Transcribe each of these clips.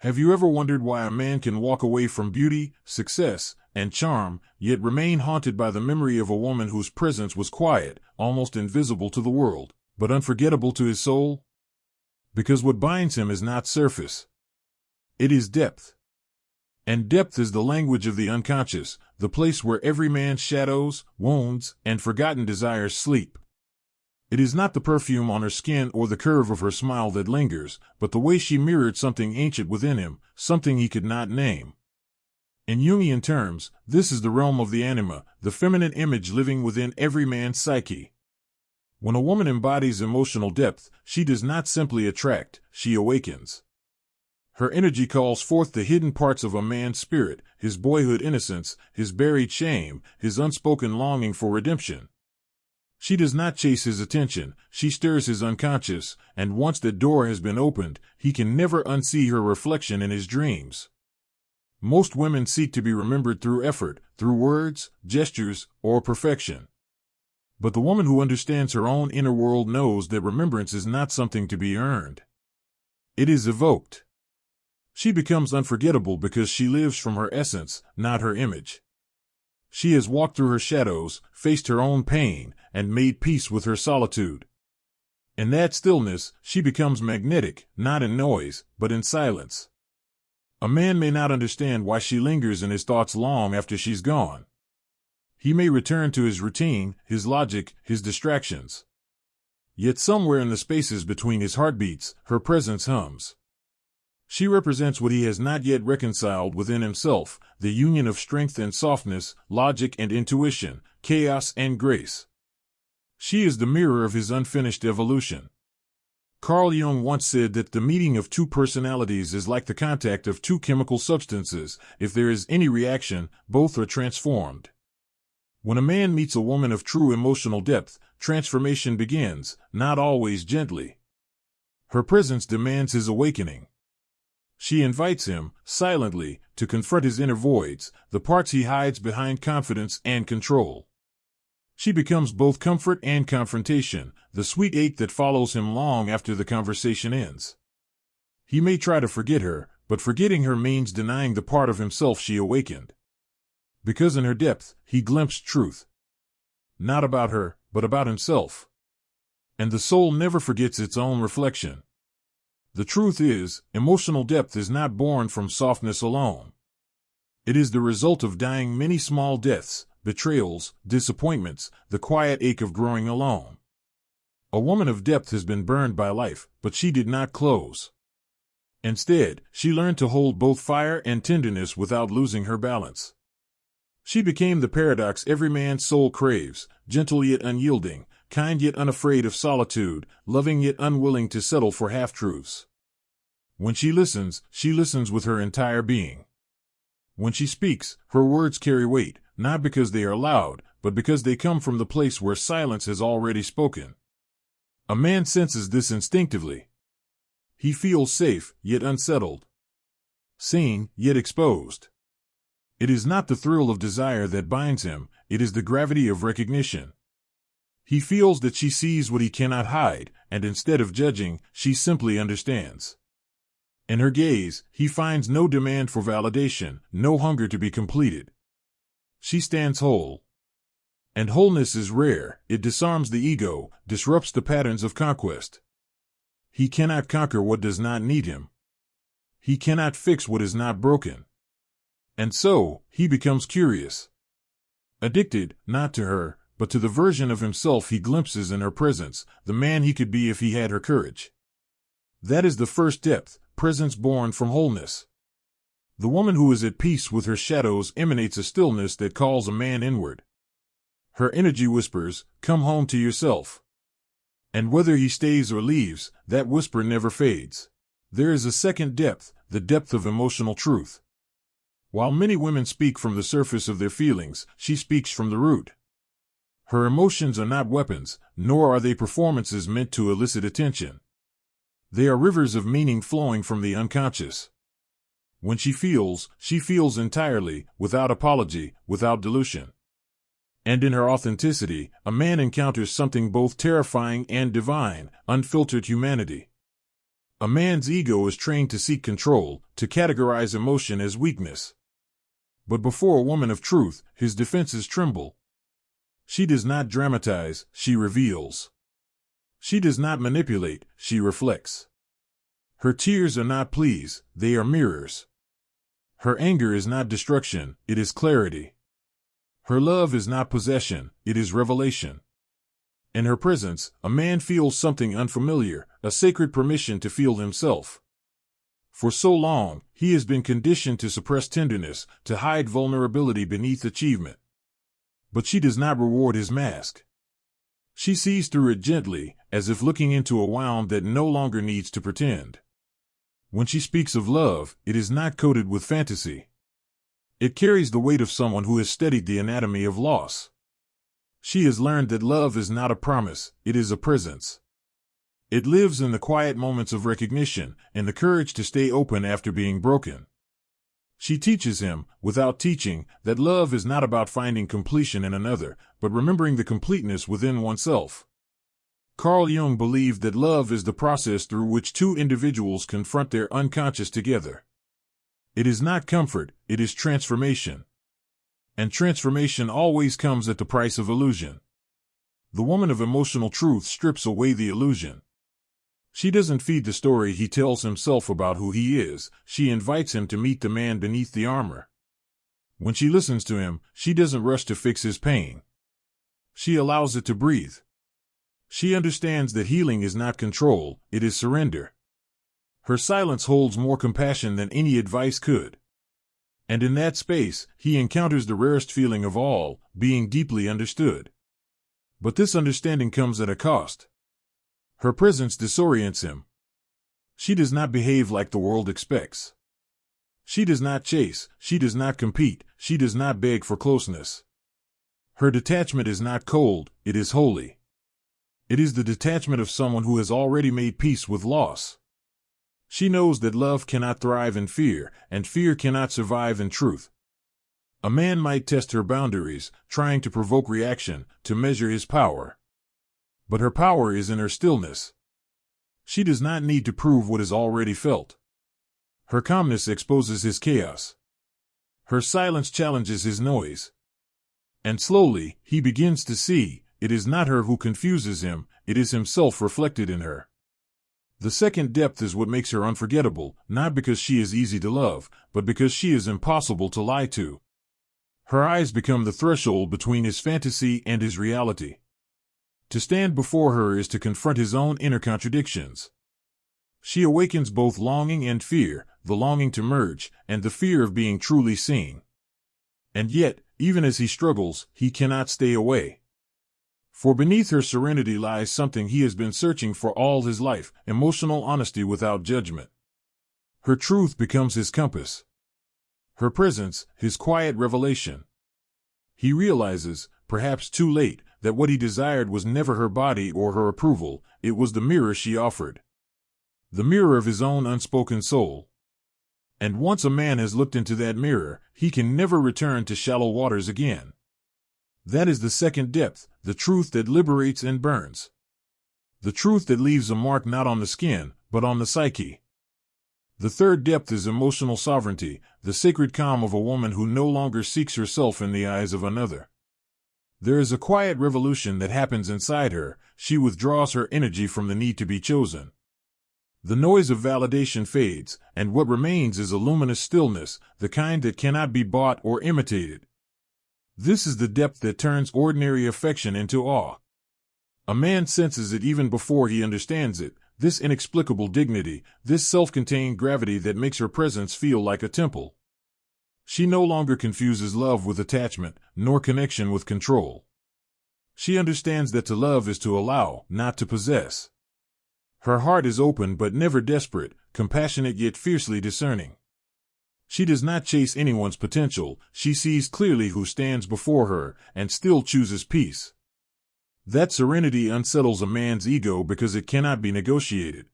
Have you ever wondered why a man can walk away from beauty, success, and charm, yet remain haunted by the memory of a woman whose presence was quiet, almost invisible to the world, but unforgettable to his soul? Because what binds him is not surface. It is depth. And depth is the language of the unconscious, the place where every man's shadows, wounds, and forgotten desires sleep. It is not the perfume on her skin or the curve of her smile that lingers, but the way she mirrored something ancient within him, something he could not name. In Jungian terms, this is the realm of the anima, the feminine image living within every man's psyche. When a woman embodies emotional depth, she does not simply attract, she awakens. Her energy calls forth the hidden parts of a man's spirit, his boyhood innocence, his buried shame, his unspoken longing for redemption. She does not chase his attention, she stirs his unconscious, and once that door has been opened, he can never unsee her reflection in his dreams. Most women seek to be remembered through effort, through words, gestures, or perfection. But the woman who understands her own inner world knows that remembrance is not something to be earned. It is evoked. She becomes unforgettable because she lives from her essence, not her image. She has walked through her shadows, faced her own pain, and made peace with her solitude. In that stillness, she becomes magnetic, not in noise, but in silence. A man may not understand why she lingers in his thoughts long after she's gone. He may return to his routine, his logic, his distractions. Yet somewhere in the spaces between his heartbeats, her presence hums. She represents what he has not yet reconciled within himself, the union of strength and softness, logic and intuition, chaos and grace. She is the mirror of his unfinished evolution. Carl Jung once said that the meeting of two personalities is like the contact of two chemical substances. If there is any reaction, both are transformed. When a man meets a woman of true emotional depth, transformation begins, not always gently. Her presence demands his awakening. She invites him, silently, to confront his inner voids, the parts he hides behind confidence and control. She becomes both comfort and confrontation, the sweet ache that follows him long after the conversation ends. He may try to forget her, but forgetting her means denying the part of himself she awakened. Because in her depth, he glimpsed truth. Not about her, but about himself. And the soul never forgets its own reflection. The truth is, emotional depth is not born from softness alone. It is the result of dying many small deaths, betrayals, disappointments, the quiet ache of growing alone. A woman of depth has been burned by life, but she did not close. Instead, she learned to hold both fire and tenderness without losing her balance. She became the paradox every man's soul craves, gentle yet unyielding, kind yet unafraid of solitude, loving yet unwilling to settle for half-truths. When she listens with her entire being. When she speaks, her words carry weight, not because they are loud, but because they come from the place where silence has already spoken. A man senses this instinctively. He feels safe, yet unsettled. Seen, yet exposed. It is not the thrill of desire that binds him, it is the gravity of recognition. He feels that she sees what he cannot hide, and instead of judging, she simply understands. In her gaze, he finds no demand for validation, no hunger to be completed. She stands whole. And wholeness is rare, it disarms the ego, disrupts the patterns of conquest. He cannot conquer what does not need him. He cannot fix what is not broken. And so, he becomes curious. Addicted, not to her, but to the version of himself he glimpses in her presence, the man he could be if he had her courage. That is the first depth, presence born from wholeness. The woman who is at peace with her shadows emanates a stillness that calls a man inward. Her energy whispers, "Come home to yourself." And whether he stays or leaves, that whisper never fades. There is a second depth, the depth of emotional truth. While many women speak from the surface of their feelings, she speaks from the root. Her emotions are not weapons, nor are they performances meant to elicit attention. They are rivers of meaning flowing from the unconscious. When she feels entirely, without apology, without dilution. And in her authenticity, a man encounters something both terrifying and divine, unfiltered humanity. A man's ego is trained to seek control, to categorize emotion as weakness. But before a woman of truth, his defenses tremble. She does not dramatize, she reveals. She does not manipulate, she reflects. Her tears are not pleas, they are mirrors. Her anger is not destruction, it is clarity. Her love is not possession, it is revelation. In her presence, a man feels something unfamiliar, a sacred permission to feel himself. For so long, he has been conditioned to suppress tenderness, to hide vulnerability beneath achievement. But she does not reward his mask. She sees through it gently, as if looking into a wound that no longer needs to pretend. When she speaks of love, it is not coated with fantasy. It carries the weight of someone who has studied the anatomy of loss. She has learned that love is not a promise, it is a presence. It lives in the quiet moments of recognition, in the courage to stay open after being broken. She teaches him, without teaching, that love is not about finding completion in another, but remembering the completeness within oneself. Carl Jung believed that love is the process through which two individuals confront their unconscious together. It is not comfort, it is transformation. And transformation always comes at the price of illusion. The woman of emotional truth strips away the illusion. She doesn't feed the story he tells himself about who he is, she invites him to meet the man beneath the armor. When she listens to him, she doesn't rush to fix his pain. She allows it to breathe. She understands that healing is not control, it is surrender. Her silence holds more compassion than any advice could. And in that space, he encounters the rarest feeling of all, being deeply understood. But this understanding comes at a cost. Her presence disorients him. She does not behave like the world expects. She does not chase, she does not compete, she does not beg for closeness. Her detachment is not cold, it is holy. It is the detachment of someone who has already made peace with loss. She knows that love cannot thrive in fear, and fear cannot survive in truth. A man might test her boundaries, trying to provoke reaction, to measure his power. But her power is in her stillness. She does not need to prove what is already felt. Her calmness exposes his chaos. Her silence challenges his noise. And slowly, he begins to see, it is not her who confuses him, it is himself reflected in her. The second depth is what makes her unforgettable, not because she is easy to love, but because she is impossible to lie to. Her eyes become the threshold between his fantasy and his reality. To stand before her is to confront his own inner contradictions. She awakens both longing and fear, the longing to merge, and the fear of being truly seen. And yet, even as he struggles, he cannot stay away. For beneath her serenity lies something he has been searching for all his life, emotional honesty without judgment. Her truth becomes his compass. Her presence, his quiet revelation. He realizes, perhaps too late, that what he desired was never her body or her approval, it was the mirror she offered. The mirror of his own unspoken soul. And once a man has looked into that mirror, he can never return to shallow waters again. That is the second depth, the truth that liberates and burns. The truth that leaves a mark not on the skin, but on the psyche. The third depth is emotional sovereignty, the sacred calm of a woman who no longer seeks herself in the eyes of another. There is a quiet revolution that happens inside her, she withdraws her energy from the need to be chosen. The noise of validation fades, and what remains is a luminous stillness, the kind that cannot be bought or imitated. This is the depth that turns ordinary affection into awe. A man senses it even before he understands it, this inexplicable dignity, this self-contained gravity that makes her presence feel like a temple. She no longer confuses love with attachment, nor connection with control. She understands that to love is to allow, not to possess. Her heart is open but never desperate, compassionate yet fiercely discerning. She does not chase anyone's potential, she sees clearly who stands before her, and still chooses peace. That serenity unsettles a man's ego because it cannot be negotiated.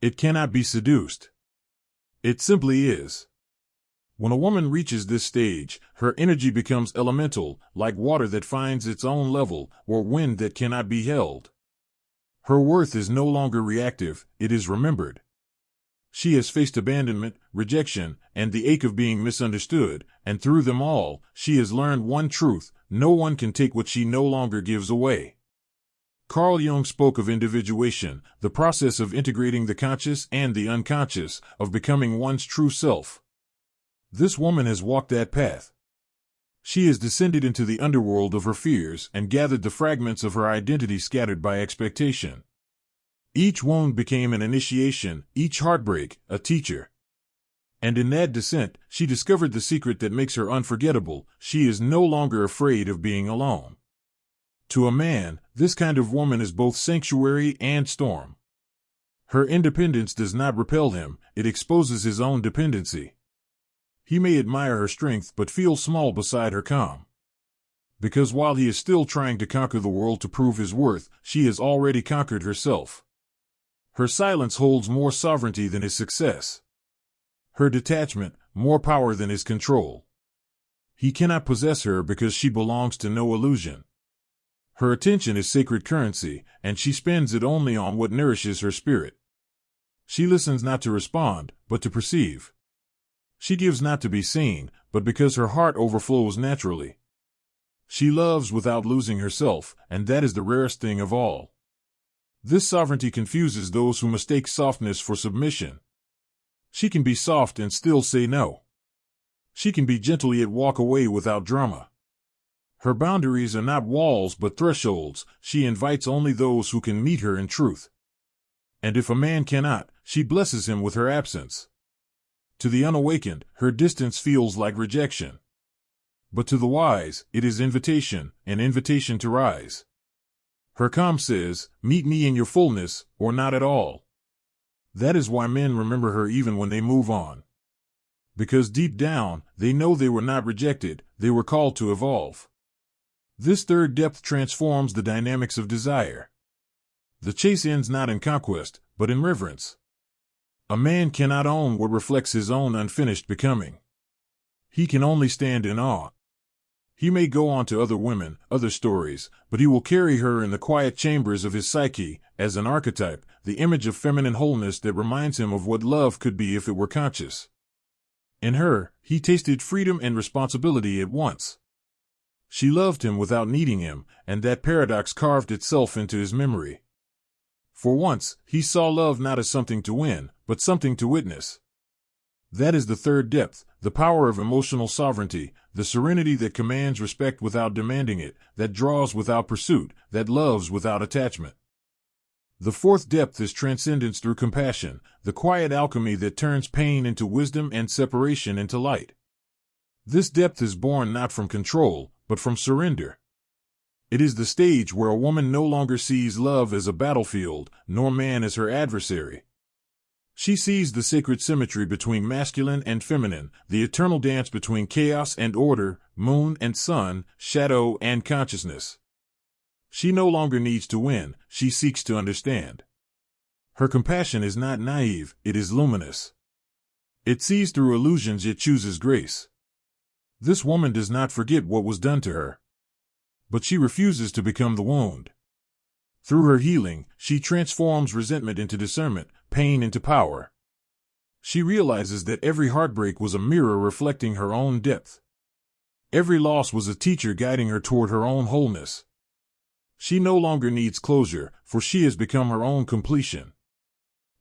It cannot be seduced. It simply is. When a woman reaches this stage, her energy becomes elemental, like water that finds its own level, or wind that cannot be held. Her worth is no longer reactive, it is remembered. She has faced abandonment, rejection, and the ache of being misunderstood, and through them all, she has learned one truth: no one can take what she no longer gives away. Carl Jung spoke of individuation, the process of integrating the conscious and the unconscious, of becoming one's true self. This woman has walked that path. She has descended into the underworld of her fears and gathered the fragments of her identity scattered by expectation. Each wound became an initiation, each heartbreak, a teacher. And in that descent, she discovered the secret that makes her unforgettable: she is no longer afraid of being alone. To a man, this kind of woman is both sanctuary and storm. Her independence does not repel him, it exposes his own dependency. He may admire her strength but feel small beside her calm. Because while he is still trying to conquer the world to prove his worth, she has already conquered herself. Her silence holds more sovereignty than his success. Her detachment, more power than his control. He cannot possess her because she belongs to no illusion. Her attention is sacred currency, and she spends it only on what nourishes her spirit. She listens not to respond, but to perceive. She gives not to be seen, but because her heart overflows naturally. She loves without losing herself, and that is the rarest thing of all. This sovereignty confuses those who mistake softness for submission. She can be soft and still say no. She can be gentle yet walk away without drama. Her boundaries are not walls but thresholds. She invites only those who can meet her in truth. And if a man cannot, she blesses him with her absence. To the unawakened, her distance feels like rejection. But to the wise, it is invitation, an invitation to rise. Her calm says, "Meet me in your fullness, or not at all." That is why men remember her even when they move on. Because deep down, they know they were not rejected, they were called to evolve. This third depth transforms the dynamics of desire. The chase ends not in conquest, but in reverence. A man cannot own what reflects his own unfinished becoming. He can only stand in awe. He may go on to other women, other stories, but he will carry her in the quiet chambers of his psyche, as an archetype, the image of feminine wholeness that reminds him of what love could be if it were conscious. In her, he tasted freedom and responsibility at once. She loved him without needing him, and that paradox carved itself into his memory. For once, he saw love not as something to win, but something to witness. That is the third depth, the power of emotional sovereignty, the serenity that commands respect without demanding it, that draws without pursuit, that loves without attachment. The fourth depth is transcendence through compassion, the quiet alchemy that turns pain into wisdom and separation into light. This depth is born not from control, but from surrender. It is the stage where a woman no longer sees love as a battlefield, nor man as her adversary. She sees the sacred symmetry between masculine and feminine, the eternal dance between chaos and order, moon and sun, shadow and consciousness. She no longer needs to win, she seeks to understand. Her compassion is not naive, it is luminous. It sees through illusions yet chooses grace. This woman does not forget what was done to her. But she refuses to become the wound. Through her healing, she transforms resentment into discernment, pain into power. She realizes that every heartbreak was a mirror reflecting her own depth. Every loss was a teacher guiding her toward her own wholeness. She no longer needs closure, for she has become her own completion.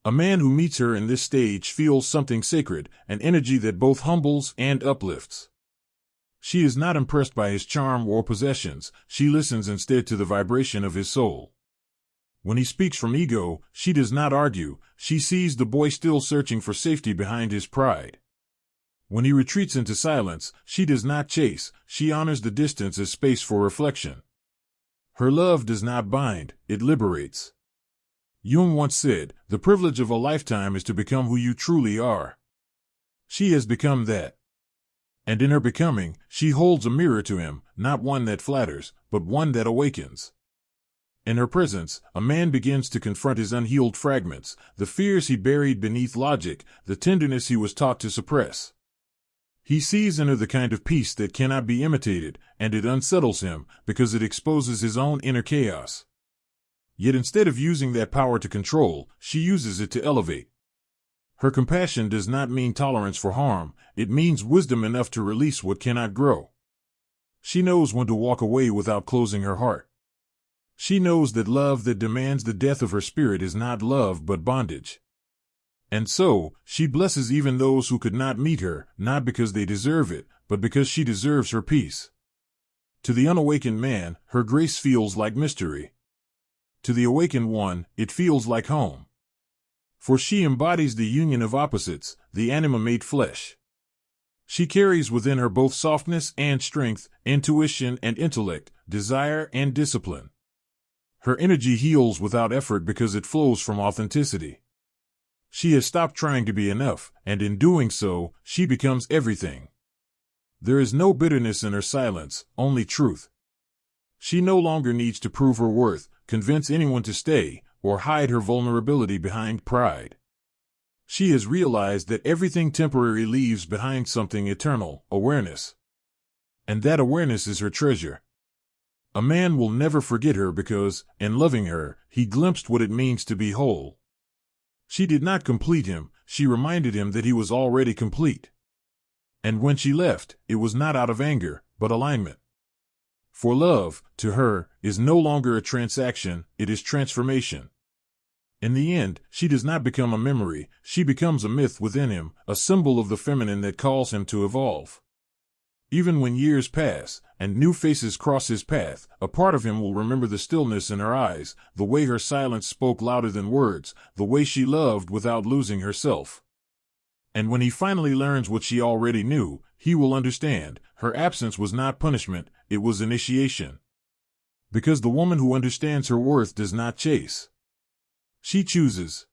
A man who meets her in this stage feels something sacred, an energy that both humbles and uplifts. She is not impressed by his charm or possessions, she listens instead to the vibration of his soul. When he speaks from ego, she does not argue, she sees the boy still searching for safety behind his pride. When he retreats into silence, she does not chase, she honors the distance as space for reflection. Her love does not bind, it liberates. Jung once said, "The privilege of a lifetime is to become who you truly are." She has become that. And in her becoming, she holds a mirror to him, not one that flatters, but one that awakens. In her presence, a man begins to confront his unhealed fragments, the fears he buried beneath logic, the tenderness he was taught to suppress. He sees in her the kind of peace that cannot be imitated, and it unsettles him, because it exposes his own inner chaos. Yet instead of using that power to control, she uses it to elevate. Her compassion does not mean tolerance for harm, it means wisdom enough to release what cannot grow. She knows when to walk away without closing her heart. She knows that love that demands the death of her spirit is not love but bondage. And so, she blesses even those who could not meet her, not because they deserve it, but because she deserves her peace. To the unawakened man, her grace feels like mystery. To the awakened one, it feels like home. For she embodies the union of opposites, the anima made flesh. She carries within her both softness and strength, intuition and intellect, desire and discipline. Her energy heals without effort because it flows from authenticity. She has stopped trying to be enough, and in doing so, she becomes everything. There is no bitterness in her silence, only truth. She no longer needs to prove her worth, convince anyone to stay, or hide her vulnerability behind pride. She has realized that everything temporary leaves behind something eternal, awareness. And that awareness is her treasure. A man will never forget her because, in loving her, he glimpsed what it means to be whole. She did not complete him, she reminded him that he was already complete. And when she left, it was not out of anger, but alignment. For love, to her, is no longer a transaction, it is transformation. In the end, she does not become a memory, she becomes a myth within him, a symbol of the feminine that calls him to evolve. Even when years pass, and new faces cross his path, a part of him will remember the stillness in her eyes, the way her silence spoke louder than words, the way she loved without losing herself. And when he finally learns what she already knew, he will understand, her absence was not punishment, it was initiation. Because the woman who understands her worth does not chase. She chooses.